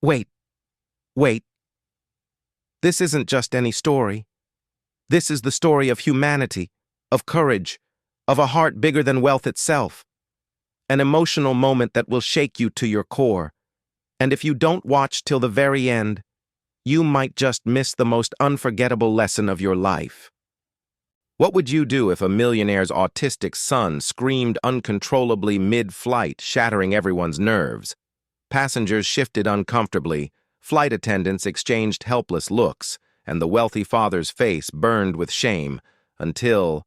Wait, wait. This isn't just any story. This is the story of humanity, of courage, of a heart bigger than wealth itself. An emotional moment that will shake you to your core. And if you don't watch till the very end, you might just miss the most unforgettable lesson of your life. What would you do if a millionaire's autistic son screamed uncontrollably mid-flight, shattering everyone's nerves? Passengers shifted uncomfortably, flight attendants exchanged helpless looks, and the wealthy father's face burned with shame, until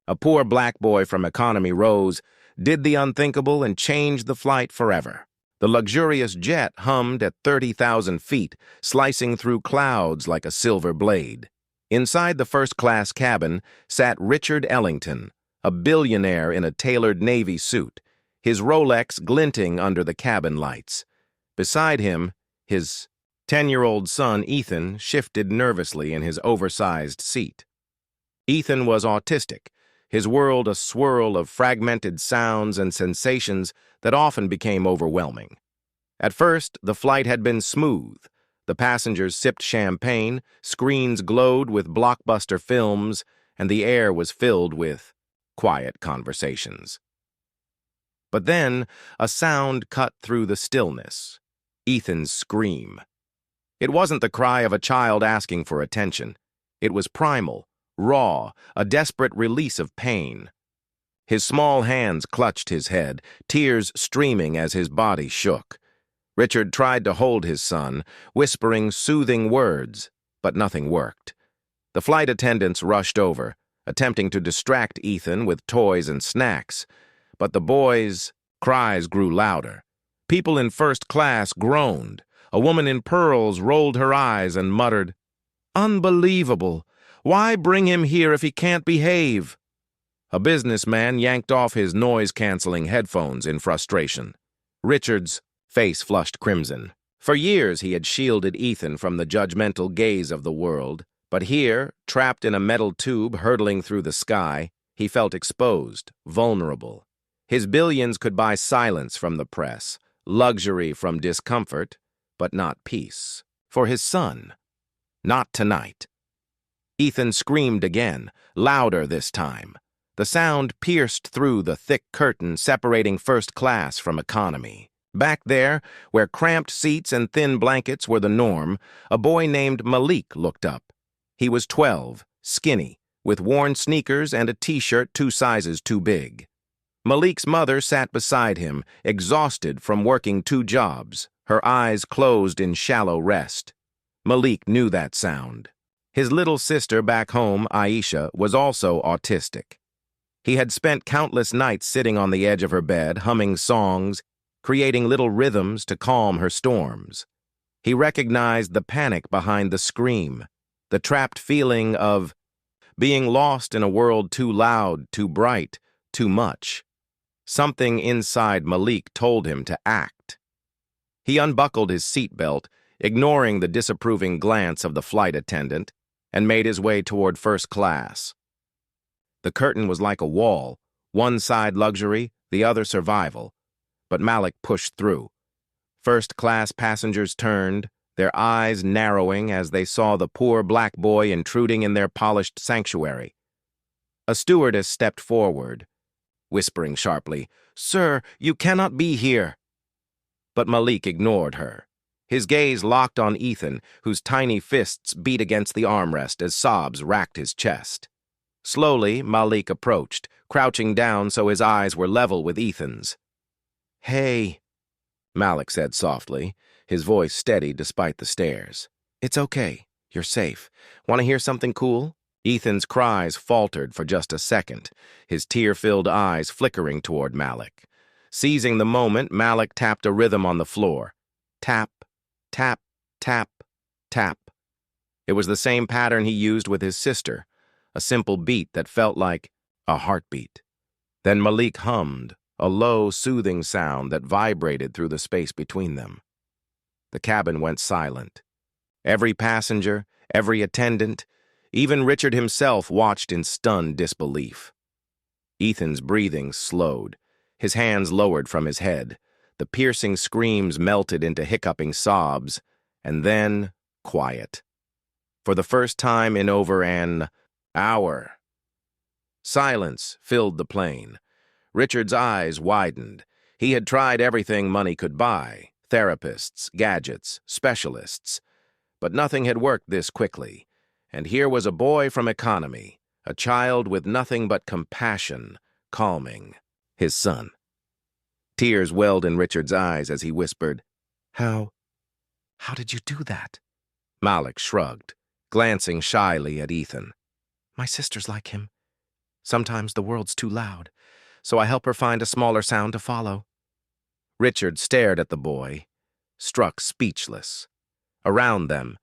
a poor black boy from economy rose, did the unthinkable, and changed the flight forever. The luxurious jet hummed at 30,000 feet, slicing through clouds like a silver blade. Inside the first-class cabin sat Richard Ellington, a billionaire in a tailored Navy suit, his Rolex glinting under the cabin lights. Beside him, his 10-year-old son Ethan shifted nervously in his oversized seat. Ethan was autistic, his world a swirl of fragmented sounds and sensations that often became overwhelming. At first, the flight had been smooth. The passengers sipped champagne, screens glowed with blockbuster films, and the air was filled with quiet conversations. But then, a sound cut through the stillness. Ethan's scream. It wasn't the cry of a child asking for attention. It was primal, raw, a desperate release of pain. His small hands clutched his head, tears streaming as his body shook. Richard tried to hold his son, whispering soothing words, but nothing worked. The flight attendants rushed over, attempting to distract Ethan with toys and snacks, but the boy's cries grew louder. People in first class groaned. A woman in pearls rolled her eyes and muttered, "Unbelievable! Why bring him here if he can't behave?" A businessman yanked off his noise-canceling headphones in frustration. Richard's face flushed crimson. For years he had shielded Ethan from the judgmental gaze of the world, but here, trapped in a metal tube hurtling through the sky, he felt exposed, vulnerable. His billions could buy silence from the press, luxury from discomfort, but not peace. For his son, not tonight. Ethan screamed again, louder this time. The sound pierced through the thick curtain separating first class from economy. Back there, where cramped seats and thin blankets were the norm, a boy named Malik looked up. He was 12, skinny, with worn sneakers and a t-shirt 2 sizes too big. Malik's mother sat beside him, exhausted from working 2 jobs, her eyes closed in shallow rest. Malik knew that sound. His little sister back home, Aisha, was also autistic. He had spent countless nights sitting on the edge of her bed, humming songs, creating little rhythms to calm her storms. He recognized the panic behind the scream, the trapped feeling of being lost in a world too loud, too bright, too much. Something inside Malik told him to act. He unbuckled his seatbelt, ignoring the disapproving glance of the flight attendant, and made his way toward first class. The curtain was like a wall, one side luxury, the other survival, but Malik pushed through. First-class passengers turned, their eyes narrowing as they saw the poor black boy intruding in their polished sanctuary. A stewardess stepped forward, whispering sharply, "Sir, you cannot be here." But Malik ignored her. His gaze locked on Ethan, whose tiny fists beat against the armrest as sobs racked his chest. Slowly, Malik approached, crouching down so his eyes were level with Ethan's. "Hey," Malik said softly, his voice steady despite the stares. "It's okay. You're safe. Want to hear something cool?" Ethan's cries faltered for just a second, his tear-filled eyes flickering toward Malik. Seizing the moment, Malik tapped a rhythm on the floor. Tap, tap, tap, tap. It was the same pattern he used with his sister, a simple beat that felt like a heartbeat. Then Malik hummed, a low, soothing sound that vibrated through the space between them. The cabin went silent. Every passenger, every attendant, even Richard himself watched in stunned disbelief. Ethan's breathing slowed, his hands lowered from his head, The piercing screams melted into hiccuping sobs, and then quiet. For the first time in over an hour. Silence filled the plane. Richard's eyes widened. He had tried everything money could buy, therapists, gadgets, specialists. But nothing had worked this quickly. And here was a boy from economy, a child with nothing but compassion, calming, his son. Tears welled in Richard's eyes as he whispered, How did you do that? Malik shrugged, glancing shyly at Ethan. My sister's like him. Sometimes the world's too loud, so I help her find a smaller sound to follow. Richard stared at the boy, struck speechless. Around them,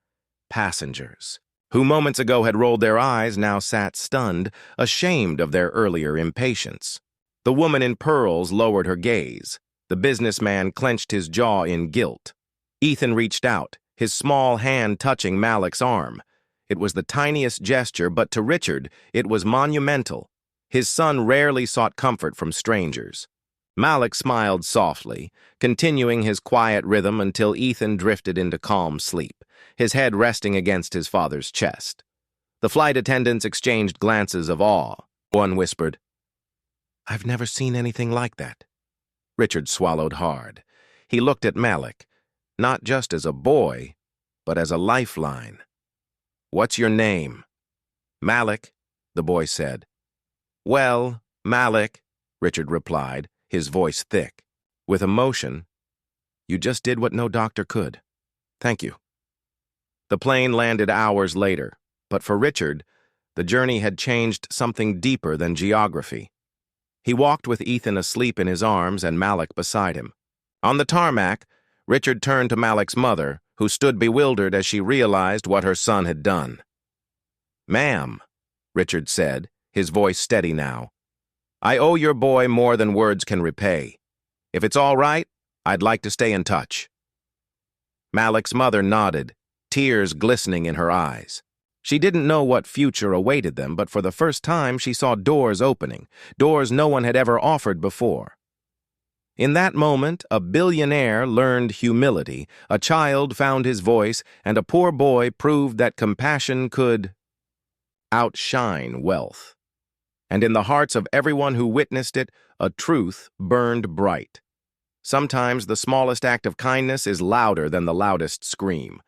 passengers, who moments ago had rolled their eyes, now sat stunned, ashamed of their earlier impatience. The woman in pearls lowered her gaze. The businessman clenched his jaw in guilt. Ethan reached out, his small hand touching Malik's arm. It was the tiniest gesture, but to Richard, it was monumental. His son rarely sought comfort from strangers. Malik smiled softly, continuing his quiet rhythm until Ethan drifted into calm sleep, his head resting against his father's chest. The flight attendants exchanged glances of awe. One whispered, I've never seen anything like that. Richard swallowed hard. He looked at Malik, not just as a boy, but as a lifeline. What's your name? Malik, the boy said. Well, Malik, Richard replied, his voice thick. With emotion, you just did what no doctor could. Thank you. The plane landed hours later, but for Richard, the journey had changed something deeper than geography. He walked with Ethan asleep in his arms and Malik beside him. On the tarmac, Richard turned to Malik's mother, who stood bewildered as she realized what her son had done. Ma'am, Richard said, his voice steady now, I owe your boy more than words can repay. If it's all right, I'd like to stay in touch. Malik's mother nodded, tears glistening in her eyes. She didn't know what future awaited them, but for the first time she saw doors opening, doors no one had ever offered before. In that moment, a billionaire learned humility, a child found his voice, and a poor boy proved that compassion could outshine wealth. And in the hearts of everyone who witnessed it, a truth burned bright. Sometimes the smallest act of kindness is louder than the loudest scream.